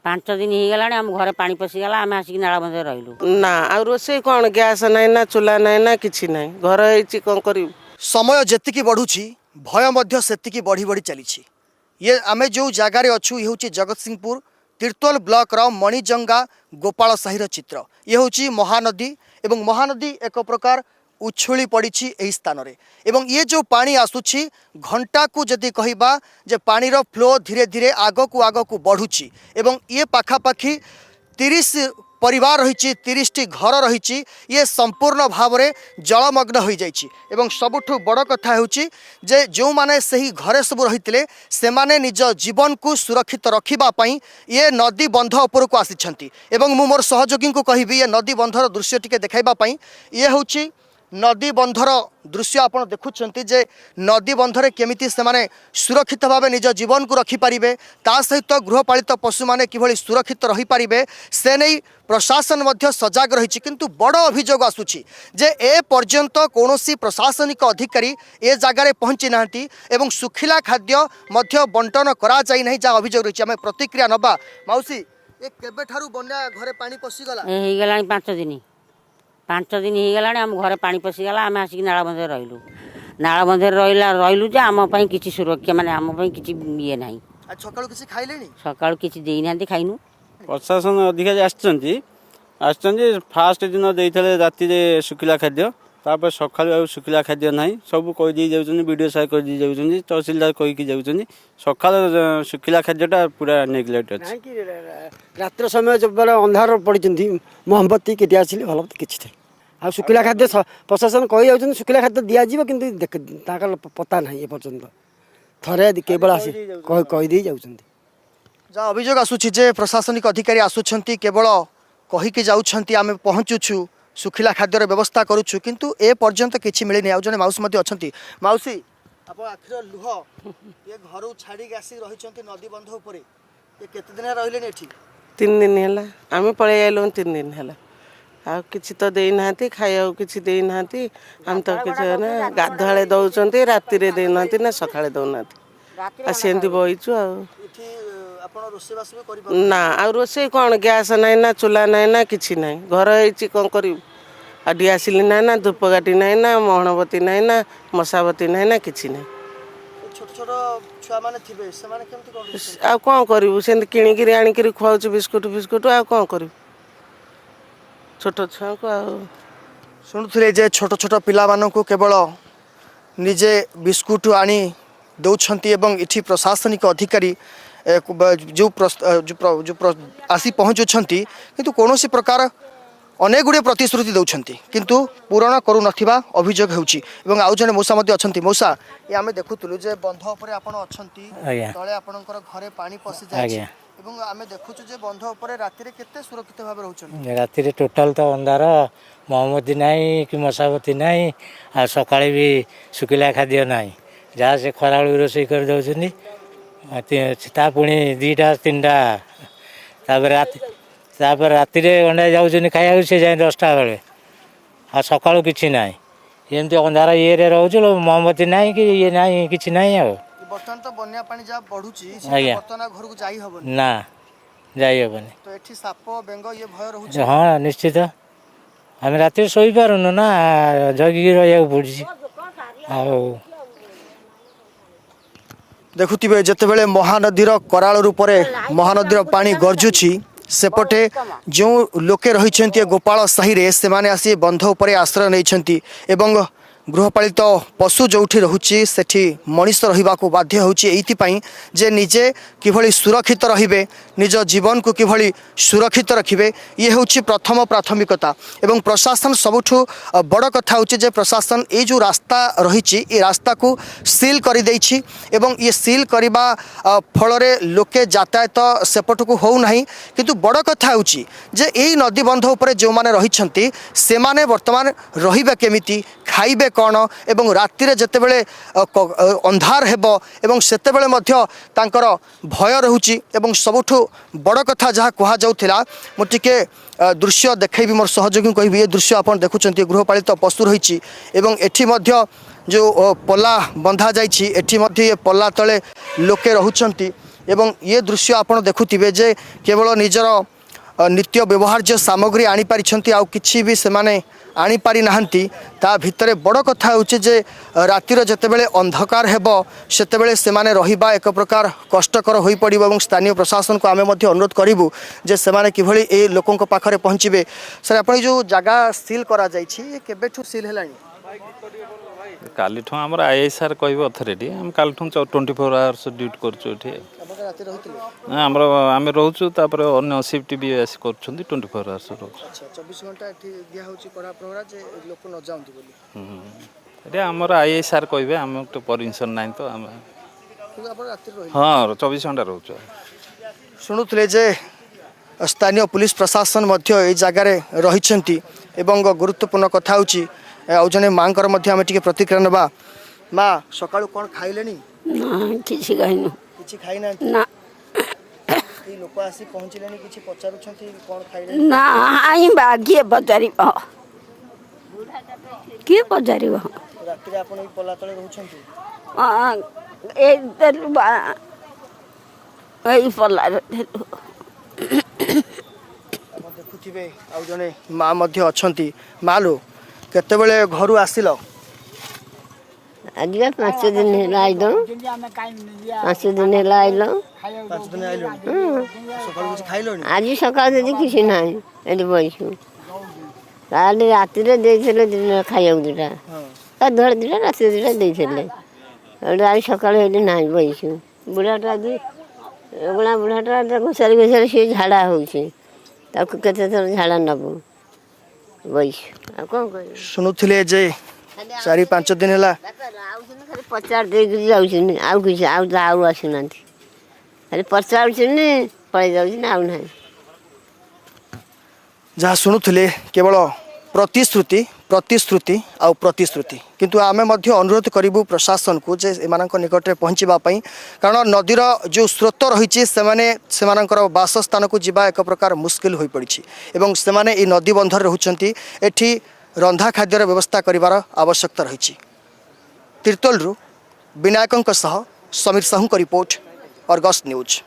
5 दिन हो गला आम घर पानी पशिगला आम आसिक नाला बंधे रहिलु ना आ रोसे कौन गैस ना ना चूल्हा ना ना किछि ना घर होइछि कौन करी। समय जेतिकी बढ़ुछि भय मध्य सेतिकी बढ़ी बढ़ी चलीछि। ये आमे जो जगार अच्छु ये हूँ जगतसिंहपुर तीर्तोल ब्लॉक रो मणिजंगा गोपाल साहिर चित्र। ये हूँ महानदी एवं महानदी एक प्रकार उछुली पड़ी यही स्थान रे एवं ये जो पानी आसुछि घंटा को जदि कहबा जे पानीर फ्लो धीरे धीरे आग को बढ़ुछि एवं ये पाखापाखि 30 परिवार रही 30टी घर रही ये संपूर्ण भाव में जलमग्न हो जाइछि। एवं सबुठु बड़ कथा होछि जे जो माने सही घरे सब रही से माने निज जीवन को सुरक्षित रखिबा पई ये नदी बंध ऊपर को आसिछंती एवं मु मोर सहयोगी को कहबी ये नदी बंधर दृश्य टिके देखाइबा पई ये होछि नदी बंधर दृश्य आपड़ देखुं जे नदी बंधरे केमिति से माने सुरक्षित भाव निज जीवन को रखिपारे ता सहित गृहपालित पशु मैंने किभली सुरक्षित रहीपारे से नहीं प्रशासन मध्य सजग रही किंतु बड़ अभियोग आसुछि जे ए पर्यंत कौनसी प्रशासनिक अधिकारी ए जगार पहुँची नांती एवं सुखिला खाद्य मध्य बंटन करा जाई नहीं जा अभियोग रही। आम प्रतिक्रिया नबा मौसी ए केबे ठारू बन्या घरे पानी पशिगला हो गला 5 दिन हो गला आम घर पानी पशिगला आम आसिक नाला बंधे रहिलु नाला बंधे रहिलु जे आम पई किछि सुरक्षा माने आम पई किछि ये नाही। आज सकाळु किछि खाइलेनी सकाळ किछि देई नांती खाइनु। प्रशासन अधिकारी आसछन्ती फास्ट दिन देइथले राति रे सुखिला खाद्य तापर सकाळु आ सुखिला खाद्य नाही सब कहि दी जाउछन्ती वीडियो साहेब कहि दी जाउछन्ती तहसीलदार कहि कि जाउछन्ती सकाळ सुखिला खाद्यटा पूरा नेग्लेक्ट अछि। रात्र समय जब बेले अंधार पड़ी मोहम्मती केटी आसिले भल किसी आ शुखिला खाद्य प्रशासन कही जाऊँ शुखिला खाद्य दिज्व कि पता ना ए पर्यंत थे केवल आसी कहीदे जाऊँ जहाँ अभियोग आसूची जे प्रशासनिक अधिकारी आसुछंती केवल कहीकि जाउछंती आमे पहुँचुछु सुखिला खाद्यर व्यवस्था करुछु किंतु ए पर्यंत किछि मिले नहीं। आ जने माउसी मध्य अछंती माउसी आप आखिर लुह ये घर छाड़ी आसी रही नदी बंध उपर ये केते दिन रहिले एठी 3 दिन है आम पलि आलु 3 दिन है आ किछि तो देई नांती खाया किछि देई नांती हम तो किछि ना गाधुआले दउचंती राति रे देई नांती ना सकाळे दउ नांती आ सेंती बइचु आ एठी आपण रोसे बास भी करि ना आ रोसे कौन गैस ना ना चूल्हा ना ना किछि ना घर होइछि कोन करी आ डियासिली ना ना धूपकाठी ना ना मोहनबती ना ना मशाबती ना ना किछि ना छोट छोट छुआ माने थिबे से माने केमति कोन आ कोन करिवु सेंती किणी किरी आनी किरी खुआउछु बिस्कुट आ कोन करिवु छोट छुआ को शुणुले जे छोट छोट पिला मानकु केवल निजे बिस्कुट आनी दौरान एवं इठी प्रशासनिक अधिकारी जो आसी पहुँचुंट किंतु कौन प्रकार अनेक गुड़े प्रतिश्रुति दौरान किंतु पूरण करू नथिबा अभियोग होउची एवं आउ जने मौसा मध्य अछंती। मौसा ये आमे देखुतलु जे बंध ऊपर आपण अछंती तळे आपणकर घरे पानी पसि जाय एवं आमे देखुछु जे बंध ऊपर राति रे केते सुरक्षित भाबे रहउछन राति रे टोटल तो अंधार मोहम्मती नाही कि मशावती नाही आ सकाळे भी सुखिला खाद्य नाही जहाँ से खराळू रोषे कर दउछनी ता पुणी 2टा 3टा तापर राति रे अंडा जाउछनी खाया से जाय 10टा बेले आ सकाळू किछि नाही एमती अंधार ये रे रहउछु मोहम्मती नाही कि ये नाही किछि नाही आ बर्तन तो बन्या पानी जा बढ़ुची बर्तन घर को जाई हबनी ना जाई हबनी तो एठी साप बेंग ये भय रहउची। हाँ निश्चित आम राति शोई पारुनु ना जगिकी रहिया पड़ी आ देखुथिबे जेतेबेले महानदीर कराळ रूपरे महानदीर पानी गरजुची सेपटे जो लोके रही गोपाल साही रे से माने आसी बंध उपरे आश्रय नहीं एवं गृहपालित पशु जो रोचे सेठी मनीष रहिबाकू बाध्य होती जे निजे किभली सुरक्षित रहिबे निज जीवन को किभली सुरक्षित रखिबे ये हूँ प्रथम प्राथमिकता एवं प्रशासन सबुठु बड़ कथा होची जे प्रशासन ये जो रास्ता रही ये रास्ता को सील कर देइछि एवं ये सील करबा फल लोके यातायात सेपट को हो नहीं किंतु बड़ कथा होची जे यही नदी बंध उपर जो माने रहिछंती से माने वर्तमान रहिबे केमिति खाइबे कौन एवं राति रे जेतेबेले अंधार हेबो एवं सेतेबेले मध्य तांकर भय रहुची एवं सबुठु बड़ कथा जहाँ कहा जाउथिला मु टिके दृश्य देखैबी मोर सहयोगी कहबी ये दृश्य आपण देखुचंती गृहपालित पशु रही एवं एठी मध्य जो पल्ला बंधा जाइछि एठी मध्य ये पल्ला तले लोके रहुचंती एवं ये दृश्य आपण देखुथिबे जे केवल निजर नित्य व्यवहार्य सामग्री आनी पारिछंती आउ किछि भी सेमाने आनी पारि नाहंती ता भितरे बड़ कथा होचे जे रातिर जतेबेले अंधकार हेबो सेतेबेले सेमाने रहिबा एक प्रकार कष्टकर होई पड़िबो एवं स्थानीय प्रशासन को आमे मध्ये अनुरोध करिवु जे सेमाने किभली ए लोकंक पाखरे पहुँचबे। सर आपण जो जगह सील करा जायछि ए केबेठु सील हेलानी कालीठू आम आईएसआर कह अथॉरिटी आम कालीठू 24 आवर्स ड्यूटी कर आम रोचु अन्य शिफ्ट भी आस कर 24 आवर्स चौबीस घंटा दिया कड़ा प्रहरा जे लोक न जाऊँ बोली आमर आईएसआर कहे आम परमिशन ना तो आम हाँ 24 घंटा रोचु शुणुले जे स्थानीय पुलिस प्रशासन मध्य ए जगार रही गुरुत्वपूर्ण कथा होची आउ जने मांकर मध्य आम टिके प्रतिक्रिया नबा माँ सकाळु कोन खाइलेनी ना किसी कहनु किछि खाइ ना ना ए लोक आसी पहुँचलेनी किछि पचारुछंती कोन खाइलेनी ना आई बागिए पचारिब किए पचारिब राति आपण ई पला तळे रहउछंती ए दरबा ए पला देखुथिबे आउ जने माँ मध्य अछंती मालो केतेबेले घरु आसिल आज 5 दिन है आइल 5 दिन है आइल 5 दिन आइल सकाळ किछि खाइलोनी आज सकाळ से किसी ना एडी बइसु काल राति रे देइछले दिन खाइयो दुटा ता धर दिला राति दिला देइछले एडी आज सकाळ एडी नाही बइसु बुढ़ाटा जी एगुला बुढ़ाटा घुसारी घुसारी से झाड़ा होउछे ताको केते थर झाड़ा नबो बइसु आ कोन कर सुनुथिले जे 4-5 दिन हला खाली पचार दे जाउछिन आउ किछ आउ आसुनांती खाली पचारुछिन पळै जाउछिन आउ नाही जहाँ शुणुले केवल प्रतिश्रुति आउ प्रतिश्रुति किंतु आमे मध्य अनुरोध करिबु प्रशासन को जे एमानक निकट रे पहुँचबा पई कारण नदीर जो स्रोत रही सेमानकर बासस्थान को जीवा एक प्रकार मुस्किल होई पड़ी एवं सेमाने ई नदी बंधर रहउचंती एठी रंधा खाद्यर व्यवस्था करिवार आवश्यकता रही। तिर्तोलरू विनायकंक सह समीर साहू का रिपोर्ट अर्गस न्यूज।